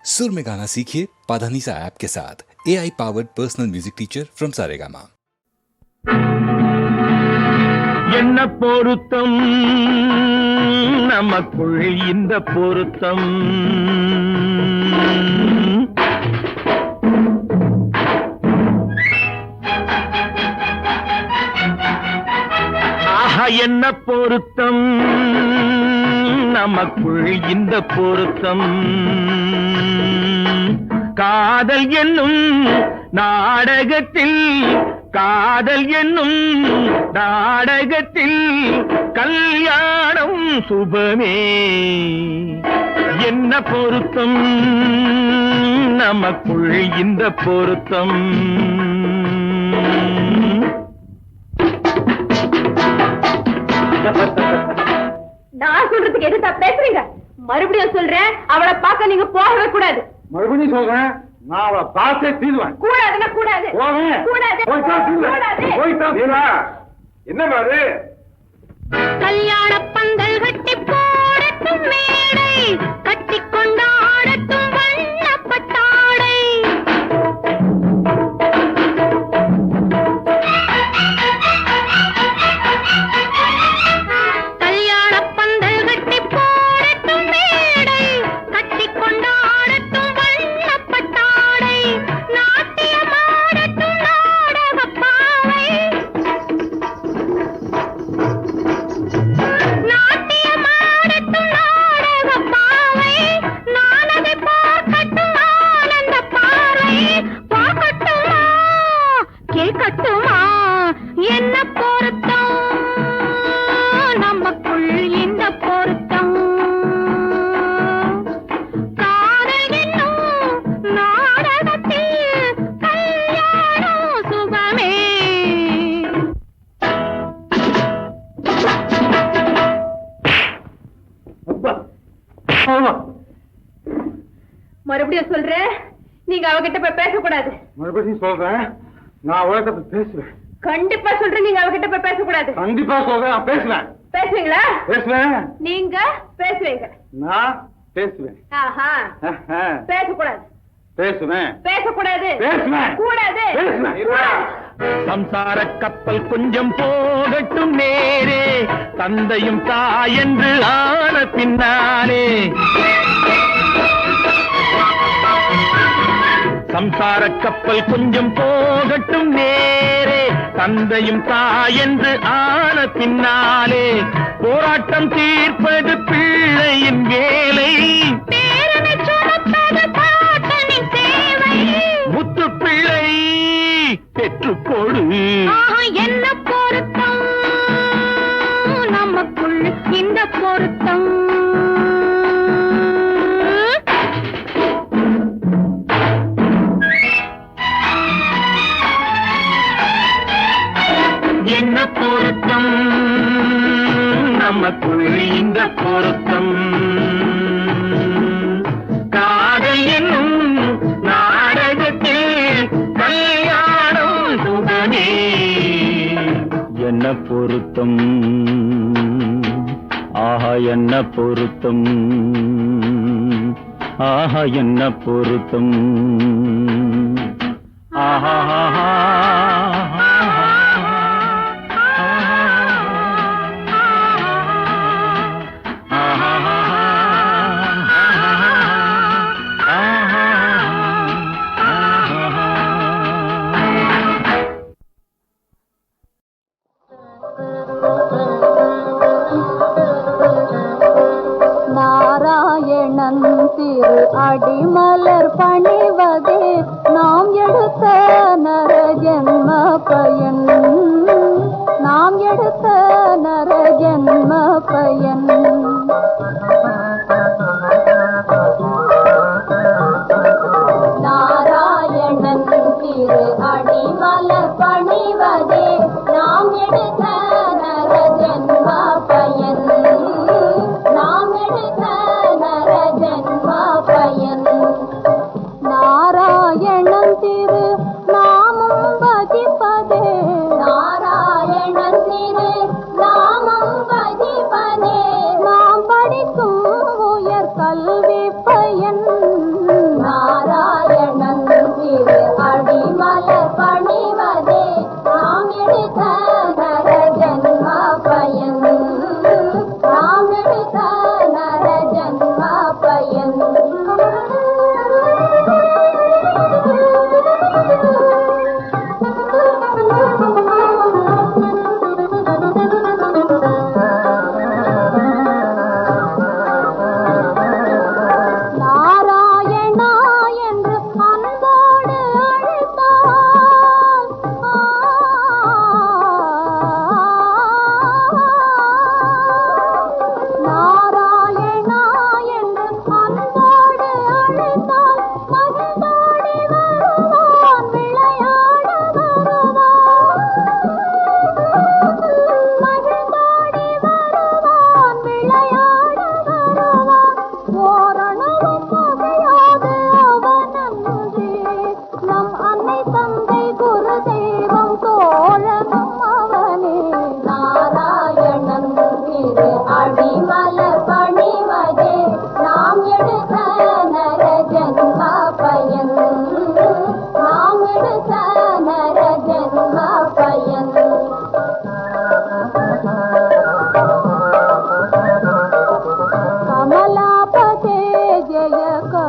सुर में गाना सीखिए पाधानीसा ऐप के साथ। AI powered personal music teacher from Saregama. என்ன பொருத்தம் நமக்குள் இந்த பொருத்தம் ஆஹா என்ன பொருத்தம் நமக்குள் இந்த பொருத்தம் காதல் என்னும் நாடகத்தில் காதல் என்னும் நாடகத்தில் கல்யாணம் சுபமே என்ன பொருத்தம் நமக்குள் இந்த பொருத்தம் நான் சொல்றதுக்கு எதுக்கு பேசுறீங்க? மறுபடியும் சொல்றேன், அவளை பார்க்க நீங்க போகவே கூடாது. மறுபடியும் சொல்றேன், நான் அவளை பார்த்தே தீர்வேன். கூடாதுன்னா கூடாது. என்ன பாரு கல்யாண பந்தல் கட்டி போடட்டும் மேடை, கட்டி கொண்டாடட்டும் வண்ணப்பட்டாடை. கல்யாண பந்தல் கட்டி போடட்டும் மேடை, கட்டி கொண்டாடட்டும் வண்ணப்பட்டாடை. நாட்டியமாடட்டும் நாடகப் பாவை, நாட்டியமாடட்டும் நாடகப் பாவை. நான் அதை பார்க்கட்டும் ஆனந்த பார்வை. பார்க்கட்டுமா கேட்கட்டுமா என்ன பொருத்தம் நமக்குள் இந்த பொருத்தம். காதல் என்னும் நாடகத்தில் கல்யாணம் சுபமே. மறுபடியும் சொல்றேன், நீங்க அவகிட்ட போய் பேசக்கூடாது. மறுபடியும் சொல்றேன், நான் அவளை பேசுவேன். கண்டிப்பா சொல்றேன், நீங்க அவகிட்ட போய் பேசக்கூடாது. கண்டிப்பா சொல்றேன், நான் பேசுவேன். பேசுவீங்களா? பேசுவேன். நீங்க பேசுவீங்க. நான் பேசுவேன். ஆஹா. பேசக்கூடாது. பேசுவேன். பேசக்கூடாது. பேசுவேன். கூடாது. பேசுவேன். சம்சார கப்பல் கொஞ்சம் போகட்டும் நேரே, தந்தையும் தாயென்று ஆன பின்னாலே. சம்சார கப்பல் கொஞ்சம் போகட்டும் நேரே, தந்தையும் தாயென்று ஆன பின்னாலே. போராட்டம் தீர்ப்பது பிள்ளையின் வேலை, பேரனை சுமப்பது பாட்டனின் சேவை. முத்து பிள்ளை பெற்றுக்கொடு. ஆஹா, என்ன பொருத்தம் நமக்குள் இந்த பொருத்தம். என்ன பொருத்தம் நமக்குள் இந்த பொருத்தம். காதல் என்னும் நாடகத்தில் கல்யாணம் சுபமே என்ன பொருத்தம். ஆஹா என்ன பொருத்தம். ஆஹா என்ன பொருத்தம். ஆஹா நாராயணன் திரு அடிமலர் பணிவதே நாம் எடுத்த நரஜன்ம பயன். நாம் எடுத்த நரஜன்ம பயன். நாராயணன் திரு அடிமலர் பணிவதே நாம் எடுத்த நரஜன்ம பயன். நாம் எடுத்த நரஜன்ம பயன். நாராயணன் திரு நாமம் வதிப்பதே. நாராயணன் திரு நாமம் வதிப்பதே.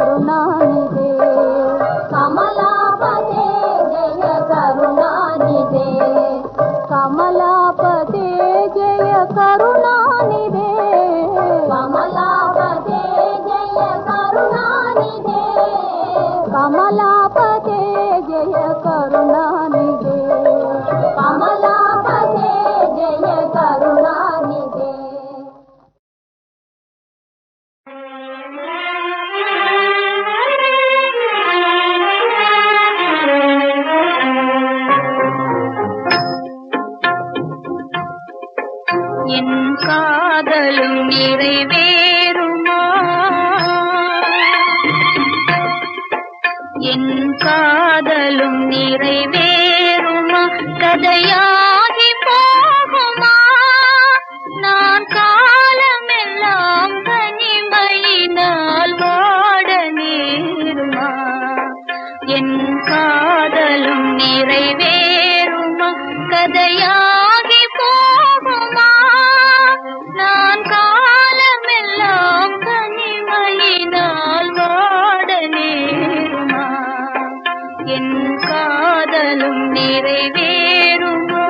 கருணாநிதே கமலாபதே ஜெய கருணாநிதே கமலாபதே ஜெய கருணாநிதே கமலாபதே ஜெய கருணாநிதே கமலாபதே ஜெய கருணாநிதே கமலாபதே ஜெய கருணாநிதே என் காதலும் நிறைவேறுமா என் காதலும் நிறைவேறுமா கதையாகி போகுமா நான் காலமெல்லாம் தனிமையினால் வாட நேருமா என் காதலும் நிறைவேறுமா கதையாகி போகுமா நான் காலமெல்லாம் தனிமையினால் வாட நேருமா என் காதலும் நிறைவேறுமா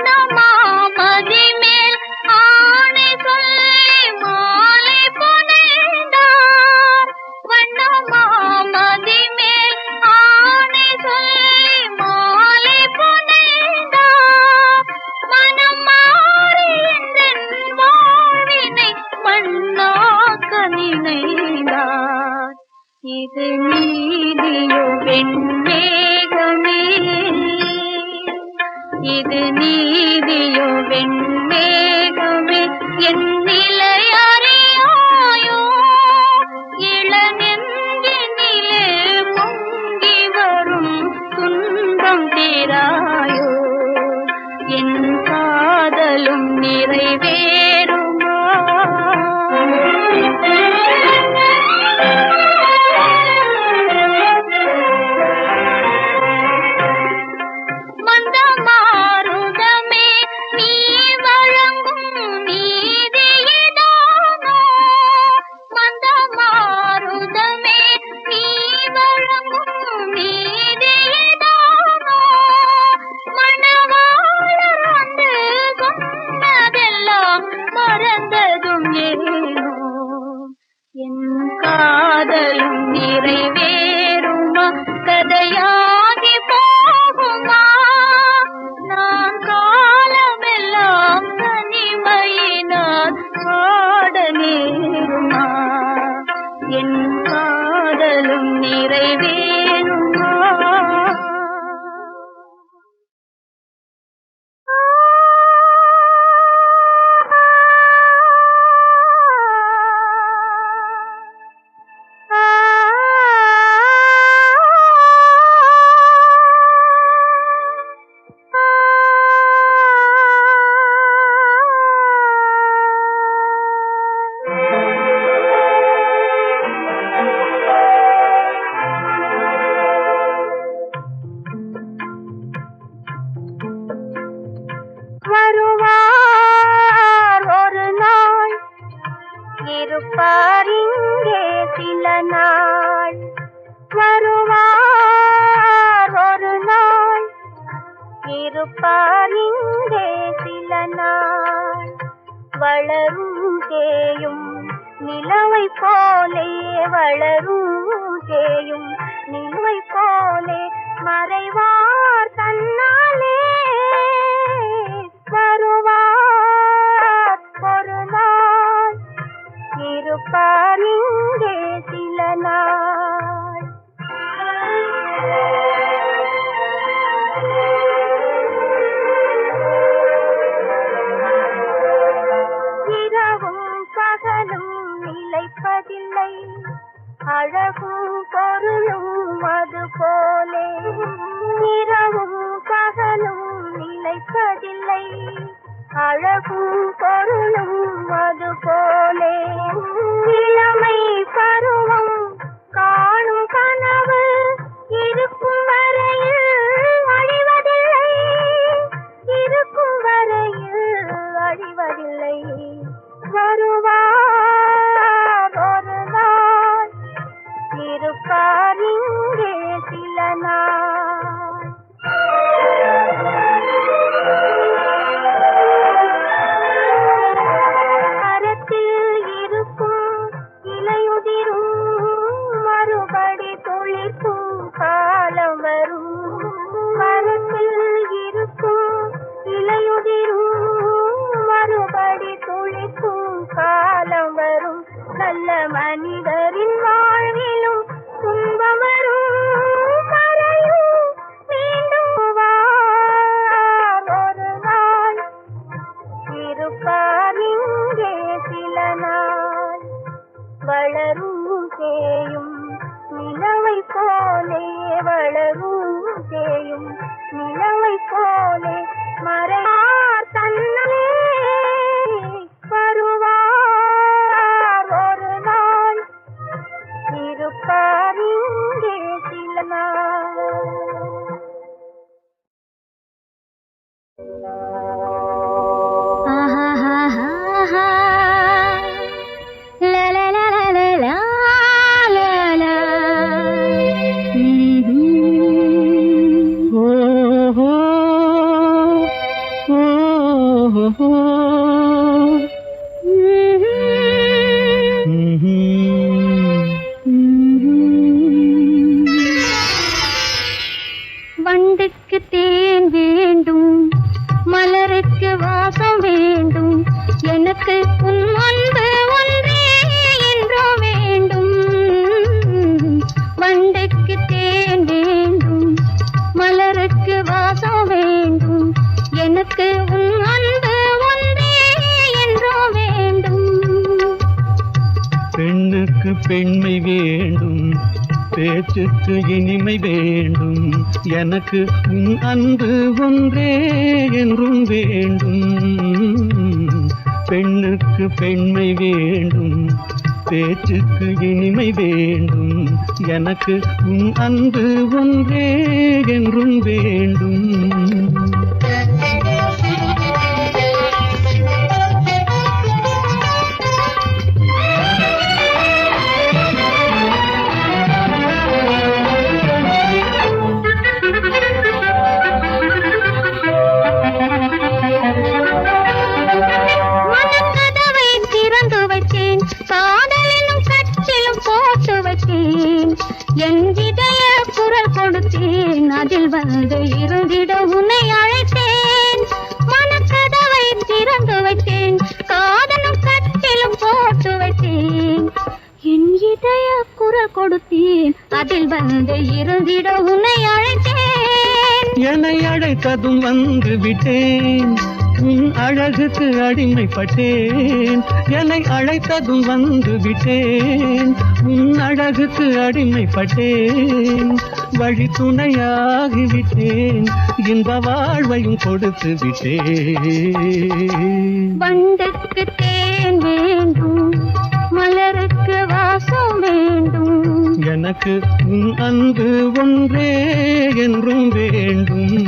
வண்ணமாமதி மேல் ஆணை சொல்லி மாலை புனைந்தார் வண்ணமாமதி மேல் ஆணை சொல்லி மாலை புனைந்தார் மனம் மாறி எந்தன் வாழ்வினை மண்ணாக்க நினைந்தார் இது நீதியோ வெண்மேகமே இது நீதியோ வெண்மேகமே என் நிலை அறியாயோ இளநெஞ்சினிலே பொங்கி வரும் துன்பம் தீராயோ என் காதலும் நிறைவேறுமா மந்தமாருதமே நீ வழங்கும் நீதியிதானோ மந்தமாருதமே நீ வழங்கும் நீதியிதானோ மணவாளர் வந்து சொன்னதெல்லாம் மறந்ததும் ஏனோ என் காதலும் நிறைவேறுமா கதையாகி போகுமா நான் காலமெல்லாம் தனிமையினால் வாட நேருமா என் காதலும் நிறைவேறுமா வருவார் ஒரு நாள் இருப்பார் இங்கே சில நாள் வருவார் ஒரு நாள் இருப்பார் இங்கே சில நாள் வளரும் தேயும் நிலவை போலே வளரும் தேயும் நிலவை போலே மறைவார் தன்னாலே வருவார் ஒரு நாள் இருப்பார் இங்கே சில நாள் இரவும் பகலும் நிலைப்பதில்லை அழகும் பொருளும் அது போலே இரவும் பகலும் நிலைப்பதில்லை அழகும் பொருளும் அது போலே இளமை பருவம் காணும் கனவு இருக்கும் வரையில் அழிவதில்லை வண்டுக்கு தேன் வேண்டும், மலருக்கு வாசம் வேண்டும், எனக்கு உன் அன்பு ஒன்றே என்றோ வேண்டும். வண்டுக்கு தேன் வேண்டும், மலருக்கு வாசம் வேண்டும், எனக்கு உன் அன்பு ஒன்றே என்றோ வேண்டும். பெண்ணுக்கு பெண்மை வேண்டும், பேச்சுக்கு இனிமை வேண்டும், எனக்கு உன் அன்பு ஒன்றே என்றும் வேண்டும். பெண்ணுக்கு பெண்மை வேண்டும், பேச்சுக்கு இனிமை வேண்டும், எனக்கு உன் அன்பு ஒன்றே என்றும் வேண்டும். என் இதய குரல் கொடுத்தேன், அதில் வந்து இருந்திட உன்னை அழைத்தேன். மனக்கதவை திறந்து வைத்தேன், காதலும் கட்டிலும் போட்டு வைத்தேன். என் இதய குரல் கொடுத்தேன், அதில் வந்து இருந்திட உன்னை அழைத்தேன். என்னை அழைத்ததும் வந்து விட்டேன், உன் அழகுக்கு அடிமைப்பட்டேன். என்னை அழைத்ததும் வந்து விட்டேன், உன் அழகுக்கு அடிமைப்பட்டேன். வழி துணையாகிவிட்டேன், இன்ப வாழ்வையும் கொடுத்து விட்டேன். வண்டுக்கு தேன் வேண்டும், மலருக்கு வாசம் வேண்டும், எனக்கு உன் அன்பு ஒன்றே என்றும் வேண்டும்.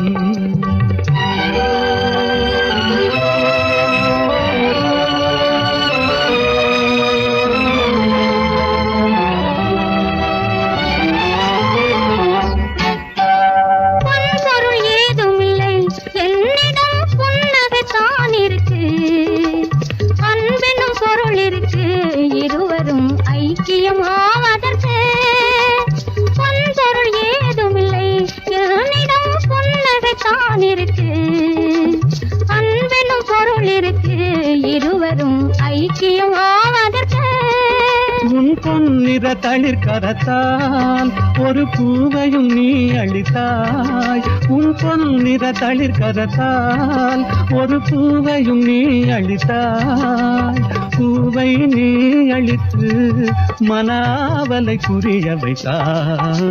ஐக்கியமாவதற்கு பொன்பொருள் ஏதுமில்லை, என்னிடம் புன்னகைத்தான் இருக்கு. அன்பெனும் பொருள் இருக்கு, இருவரும் ஐக்கியமாவதற்கு. உன் பொன்னிற தளிர்கரத்தால் ஒரு பூவையும் நீ அளித்தாய். உன் பொன்னிற தளிர்கரத்தால் ஒரு பூவையும் நீ அளித்தாய். பூவை நீ அளித்து மனாவலை புரிய வைத்தாய்.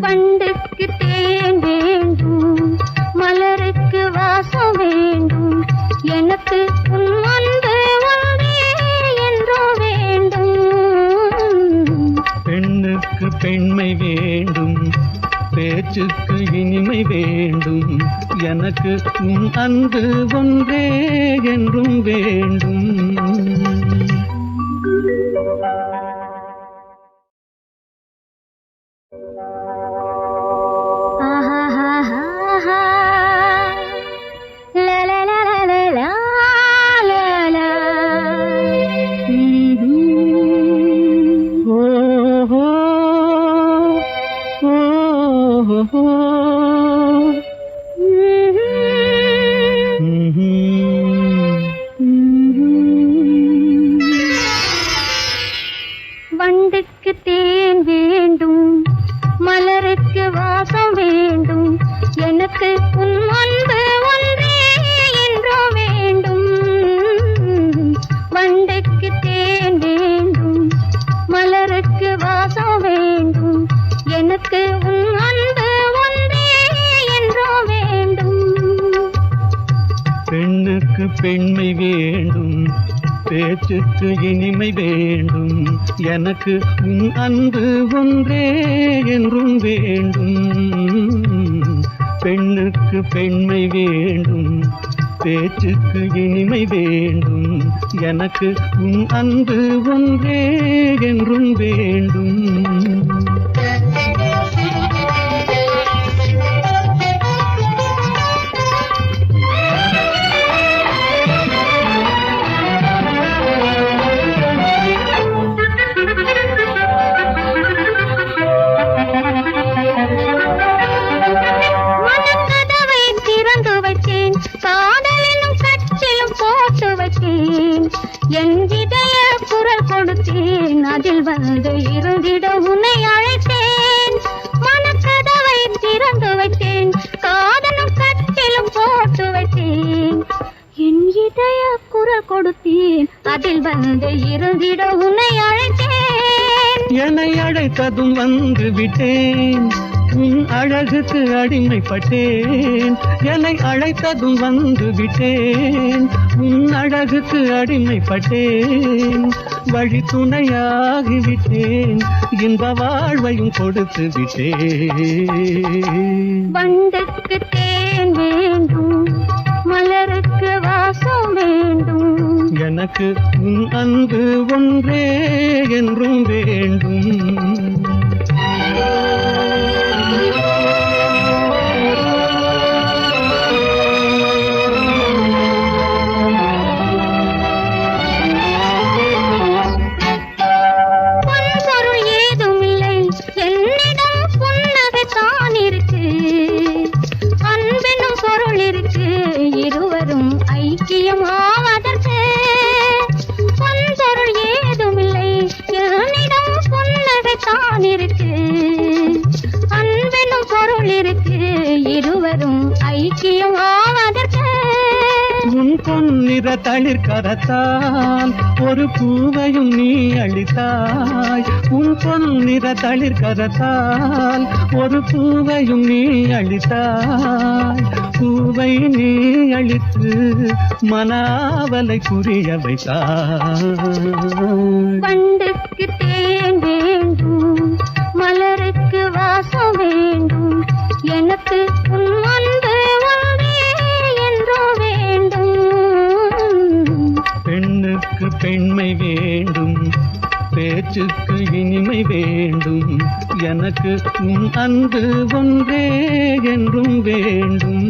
வண்டுக்கு தேன் வேண்டும், மலருக்கு வாசம் வேண்டும், எனக்கு உன் அன்பு ஒன்றே என்றோ வேண்டும். பெண்ணுக்கு பெண்மை வேண்டும், பேச்சுக்கு இனிமை வேண்டும், எனக்கு உன் அன்பு ஒன்றே என்றும் வேண்டும். வண்டுக்கு தேன் வேண்டும், மலருக்கு வாசம் வேண்டும், எனக்கு உன் அன்பு ஒன்றே என்றோ வேண்டும். வண்டுக்கு தேன் வேண்டும், மலருக்கு வாசம் வேண்டும், எனக்கு உன் அன்பு ஒன்றே என்றோ வேண்டும். பெண்ணுக்கு பெண்மை வேண்டும், பேச்சுக்கு இனிமை வேண்டும், எனக்கு உன் அன்பு ஒன்றே என்றும் வேண்டும். பெண்ணுக்கு பெண்மை வேண்டும், பேச்சுக்கு இனிமை வேண்டும். எனக்கு உன் அன்பு ஒன்றே என்றும் வேண்டும். என் இதய குரல் கொடுத்தேன், அதில் வந்து இருந்திட உன்னை அழைத்தேன். மனக்கதவை திறந்து வைத்தேன், காதலும் கட்டிலும் போட்டு வைத்தேன். என் இதய குரல் கொடுத்தேன், அதில் வந்து இருந்திட உன்னை அழைத்தேன். என்னை அழைத்ததும் வந்து விட்டேன், உன் அழகுக்கு அடிமைப்பட்டேன். என்னை அழைத்ததும் வந்து விட்டேன், உன் அழகுக்கு அடிமைப்பட்டேன். வழி துணையாகிவிட்டேன், இன்ப வாழ்வையும் கொடுத்து விட்டேன். வண்டுக்கு தேன் வேண்டும், மலருக்கு வாசம் வேண்டும். எனக்கு உன் அன்பு ஒன்றே என்றும் வேண்டும். ஐக்கியமாவதற்கு பொன்பொருள் ஏதுமில்லை, என்னிடம் புன்னகைத்தான் இருக்கு. அன்பெனும் பொருள் இருக்கு, இருவரும் ஐக்கியமாவதற்கு. உன் பொன்னிற தளிர்கரத்தால் ஒரு பூவையும் நீ அளித்தாய். உன் பொன்னிற தளிர்கரத்தால் ஒரு பூவையும் நீ அளித்தாய். பூவை நீ அளித்து மனாவலை புரிய வைத்தாய். வண்டுக்கு தேன் வேண்டும், மலருக்கு வாசம் வேண்டும். எனக்கு உன் அன்பு ஒன்றே என்றும் வேண்டும். பெண்ணுக்கு பெண்மை வேண்டும், பேச்சுக்கு இனிமை வேண்டும். எனக்கு உன் அன்பு ஒன்றே என்றும் வேண்டும்.